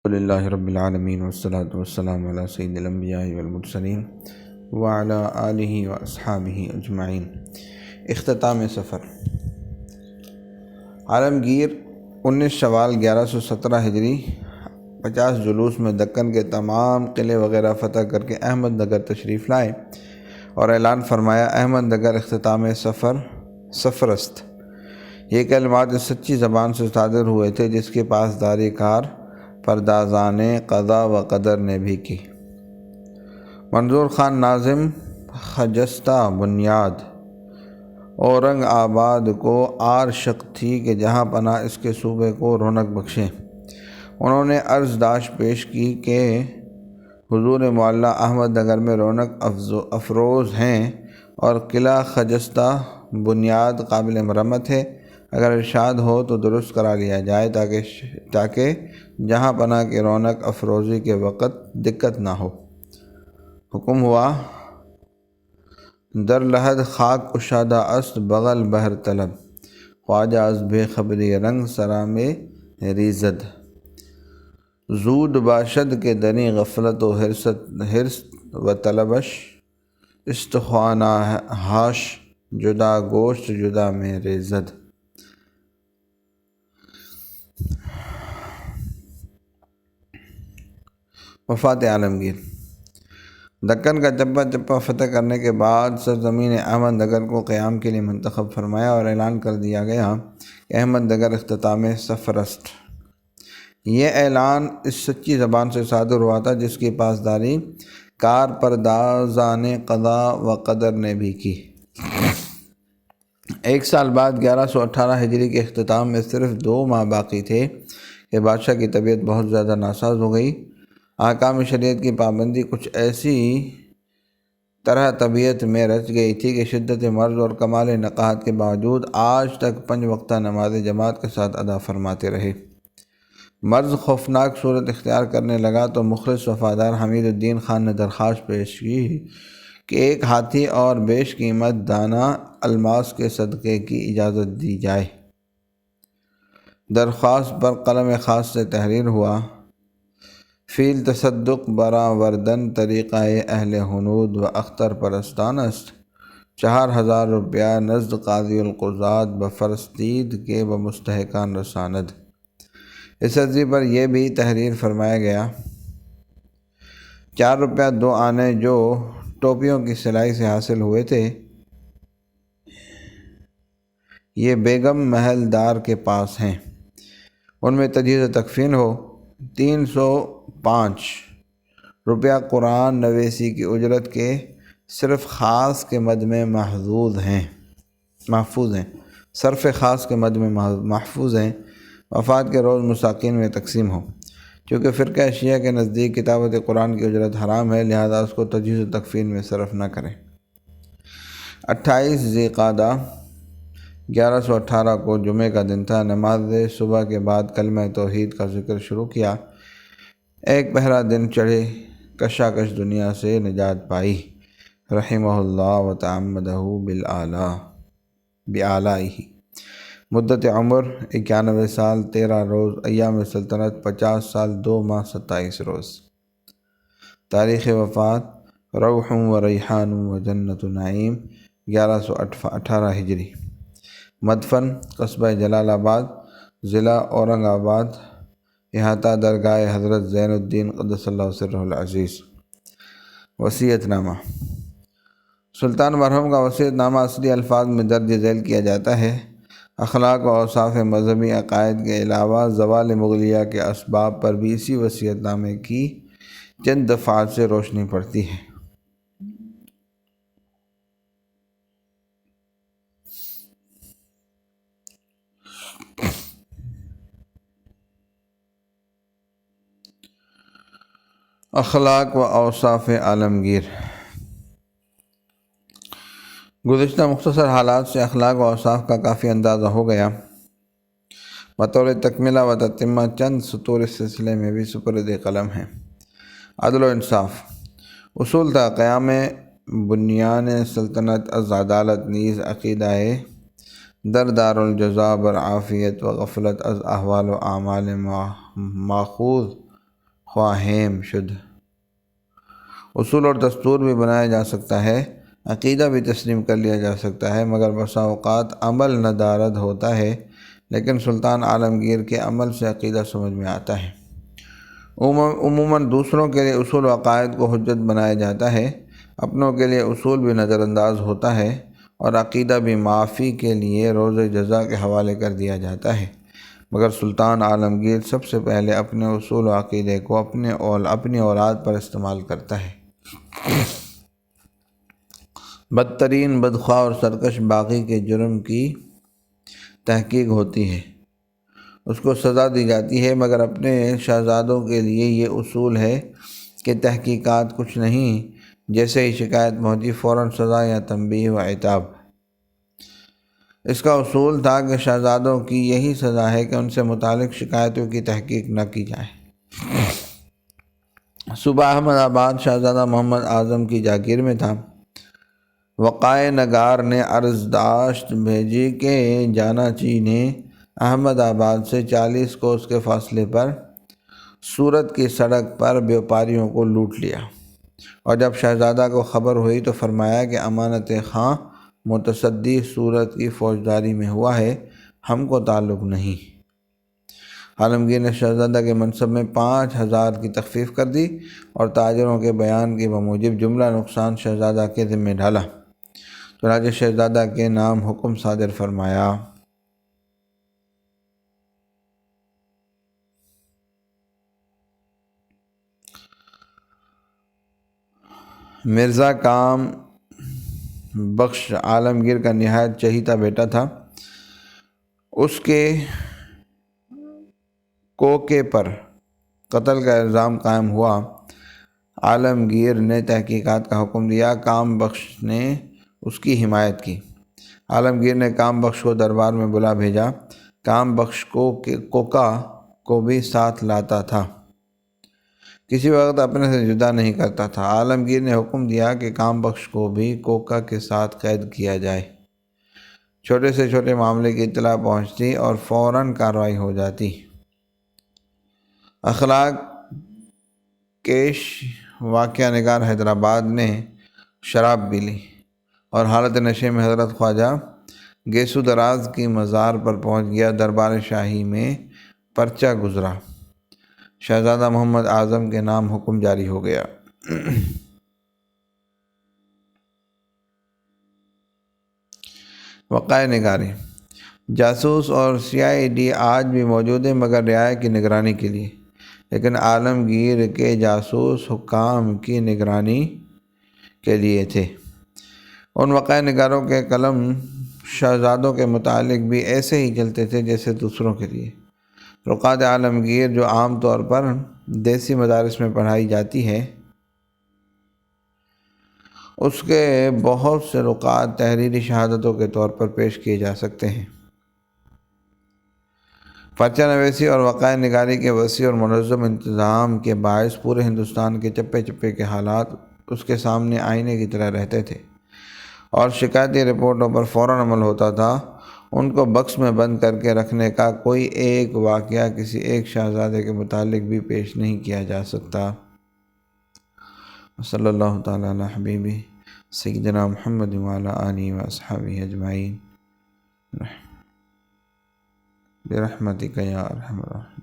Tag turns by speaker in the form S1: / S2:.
S1: للہ رب العالمین والصلاة والسلام علی سید الانبیاء والمرسلین وعلی آلہ واصحابہ اجمعین۔ اختتام سفر۔ عالمگیر 19 شوال 1117 ہجری 50 جلوس میں دکن کے تمام قلعے وغیرہ فتح کر کے احمد نگر تشریف لائے اور اعلان فرمایا، احمد نگر اختتام سفرست۔ یہ کلمات اس سچی زبان سے صادر ہوئے تھے جس کے پاسداری کار پردازان قضا و قدر نے بھی کی۔ منظور خان ناظم خجستہ بنیاد اورنگ آباد کو عاشق تھی کہ جہاں پناہ اس کے صوبے کو رونق بخشے۔ انہوں نے عرض داشت پیش کی کہ حضور معلیٰ احمد نگر میں رونق افروز ہیں اور قلعہ خجستہ بنیاد قابل مرمت ہے، اگر ارشاد ہو تو درست کرا لیا جائے تاکہ جہاں پناہ کی رونق افروزی کے وقت دقت نہ ہو۔ حکم ہوا، در لحد خاک کشادہ است بغل بہر طلب، خواجہ از بے خبری رنگ سرا میں ریزد، زود باشد کے دری غفلت و حرص و طلبش، استخوانہ ہاش جدا گوشت جدا میں ریزد۔ وفات عالمگیر۔ دکن کا چپا چپا فتح کرنے کے بعد سرزمین احمد نگر کو قیام کے لیے منتخب فرمایا اور اعلان کر دیا گیا کہ احمد نگر اختتام سفرست۔ یہ اعلان اس سچی زبان سے صادر ہوا تھا جس کی پاسداری کار پردازان قضا و قدر نے بھی کی۔ 1 سال بعد 1118 ہجری کے اختتام میں صرف 2 ماہ باقی تھے کہ بادشاہ کی طبیعت بہت زیادہ ناساز ہو گئی۔ احکام شریعت کی پابندی کچھ ایسی طرح طبیعت میں رچ گئی تھی کہ شدت مرض اور کمال نقاہت کے باوجود آج تک 5 وقتہ نماز جماعت کے ساتھ ادا فرماتے رہے۔ مرض خوفناک صورت اختیار کرنے لگا تو مخلص وفادار حمید الدین خان نے درخواست پیش کی کہ ایک ہاتھی اور بیش قیمت دانہ الماس کے صدقے کی اجازت دی جائے۔ درخواست پر قلم خاص سے تحریر ہوا، فیل تصدق برا وردن طریقہ اہل ہنود و اختر پرستان است، 4000 روپیہ نزد قاضی القضات بفرستید کے بمستحقان رساند۔ اس عرضی پر یہ بھی تحریر فرمایا گیا، 4 روپیہ 2 آنے جو ٹوپیوں کی سلائی سے حاصل ہوئے تھے یہ بیگم محل دار کے پاس ہیں، ان میں تجہیز تکفین ہو۔ 305 روپیہ قرآن نویسی کی اجرت کے صرف خاص کے مد میں محفوظ ہیں، صرف خاص کے مد میں محفوظ ہیں، وفات کے روز مساکین میں تقسیم ہو۔ چونکہ فرقہ شیعہ کے نزدیک کتابت قرآن کی اجرت حرام ہے، لہذا اس کو تجہیز و تکفین میں صرف نہ کریں۔ 28 ذی قعدہ 1118 کو جمعہ کا دن تھا۔ نماز صبح کے بعد کلمہ توحید کا ذکر شروع کیا۔ ایک پہلا دن چڑھے، کشاکش دنیا سے نجات پائی، رحمہ اللہ و تعمدہ بآلائہ۔ مدت عمر 91 سال 13 روز، ایام سلطنت 50 سال 2 ماہ 27 روز۔ تاریخ وفات روح و ریحان و جنت نعیم 1118 ہجری۔ مدفن قصبہ جلال آباد، ضلع اورنگ آباد، احاطہ درگاہ حضرت زین الدین قدس اللہ سرہ العزیز۔ وصیت نامہ۔ سلطان مرحوم کا وصیت نامہ اصلی الفاظ میں درج ذیل کیا جاتا ہے۔ اخلاق و اوصاف مذہبی عقائد کے علاوہ زوال مغلیہ کے اسباب پر بھی اسی وصیت نامے کی چند دفعات سے روشنی پڑتی ہے۔ اخلاق و اوصاف عالمگیر۔ گزشتہ مختصر حالات سے اخلاق و اوصاف کا کافی اندازہ ہو گیا۔ بطور تکملہ و تتمہ چند سطور اس سلسلے میں بھی سپرد قلم ہیں۔ عدل و انصاف۔ اصول تا قیام بنیان سلطنت از عدالت نیز عقیدہ در دار الجزا بر عافیت و غفلت از احوال و اعمال ماخوذ خواہیم شد۔ اصول اور دستور بھی بنایا جا سکتا ہے، عقیدہ بھی تسلیم کر لیا جا سکتا ہے، مگر بسا اوقات عمل ندارد ہوتا ہے، لیکن سلطان عالمگیر کے عمل سے عقیدہ سمجھ میں آتا ہے۔ عموماً دوسروں کے لیے اصول و عقائد کو حجت بنایا جاتا ہے، اپنوں کے لیے اصول بھی نظر انداز ہوتا ہے، اور عقیدہ بھی معافی کے لیے روز جزا کے حوالے کر دیا جاتا ہے، مگر سلطان عالمگیر سب سے پہلے اپنے اصول و عقیدے کو اپنی اولاد پر استعمال کرتا ہے۔ بدترین بدخواہ اور سرکش باغی کے جرم کی تحقیق ہوتی ہے، اس کو سزا دی جاتی ہے، مگر اپنے شہزادوں کے لیے یہ اصول ہے کہ تحقیقات کچھ نہیں، جیسے ہی شکایت پہنچی فوراً سزا یا تنبیہ و عتاب۔ اس کا اصول تھا کہ شہزادوں کی یہی سزا ہے کہ ان سے متعلق شکایتوں کی تحقیق نہ کی جائے۔ صوبہ احمد آباد شہزادہ محمد اعظم کی جاگیر میں تھا۔ وقائے نگار نے عرضداشت بھیجی کہ جاناچی نے احمد آباد سے 40 کوس کے فاصلے پر سورت کی سڑک پر بیوپاریوں کو لوٹ لیا، اور جب شہزادہ کو خبر ہوئی تو فرمایا کہ امانت خاں متصدی سورت کی فوجداری میں ہوا ہے، ہم کو تعلق نہیں۔ عالمگیر نے شہزادہ کے منصب میں 5000 کی تخفیف کر دی، اور تاجروں کے بیان کے بموجب جملہ نقصان شہزادہ کے ذمہ ڈالا۔ چنانچہ شہزادہ کے نام حکم صادر فرمایا۔ مرزا کام بخش عالمگیر کا نہایت چہیتا بیٹا تھا۔ اس کے کوکے پر قتل کا الزام قائم ہوا۔ عالمگیر نے تحقیقات کا حکم دیا، کام بخش نے اس کی حمایت کی۔ عالمگیر نے کام بخش کو دربار میں بلا بھیجا۔ کام بخش کوکا کو بھی ساتھ لاتا تھا، کسی وقت اپنے سے جدا نہیں کرتا تھا۔ عالمگیر نے حکم دیا کہ کام بخش کو بھی کوکا کے ساتھ قید کیا جائے۔ چھوٹے سے چھوٹے معاملے کی اطلاع پہنچتی اور فوراً کارروائی ہو جاتی۔ اخلاق کیش واقعہ نگار حیدرآباد نے شراب پی لی اور حالت نشے میں حضرت خواجہ گیسو دراز کی مزار پر پہنچ گیا۔ دربار شاہی میں پرچہ گزرا، شہزادہ محمد اعظم کے نام حکم جاری ہو گیا۔ وقائع نگاری۔ جاسوس اور CID آج بھی موجود ہیں، مگر رعایا کی نگرانی کے لیے، لیکن عالمگیر کے جاسوس حکام کی نگرانی کے لیے تھے۔ ان وقائع نگاروں کے قلم شہزادوں کے متعلق بھی ایسے ہی چلتے تھے جیسے دوسروں کے لیے۔ رقعت عالمگیر جو عام طور پر دیسی مدارس میں پڑھائی جاتی ہے، اس کے بہت سے رقعات تحریری شہادتوں کے طور پر پیش کیے جا سکتے ہیں۔ پرچہ نویسی اور وقائع نگاری کے وسیع اور منظم انتظام کے باعث پورے ہندوستان کے چپے چپے کے حالات اس کے سامنے آئینے کی طرح رہتے تھے، اور شکایتی رپورٹوں پر فوراً عمل ہوتا تھا۔ ان کو بکس میں بند کر کے رکھنے کا کوئی ایک واقعہ کسی ایک شہزادے کے متعلق بھی پیش نہیں کیا جا سکتا۔ صلی اللہ تعالیٰ علی حبیبہ سیدنا محمد وعلی آلہ واصحابہ اجمعین برحمتک یا ارحم الراحمین۔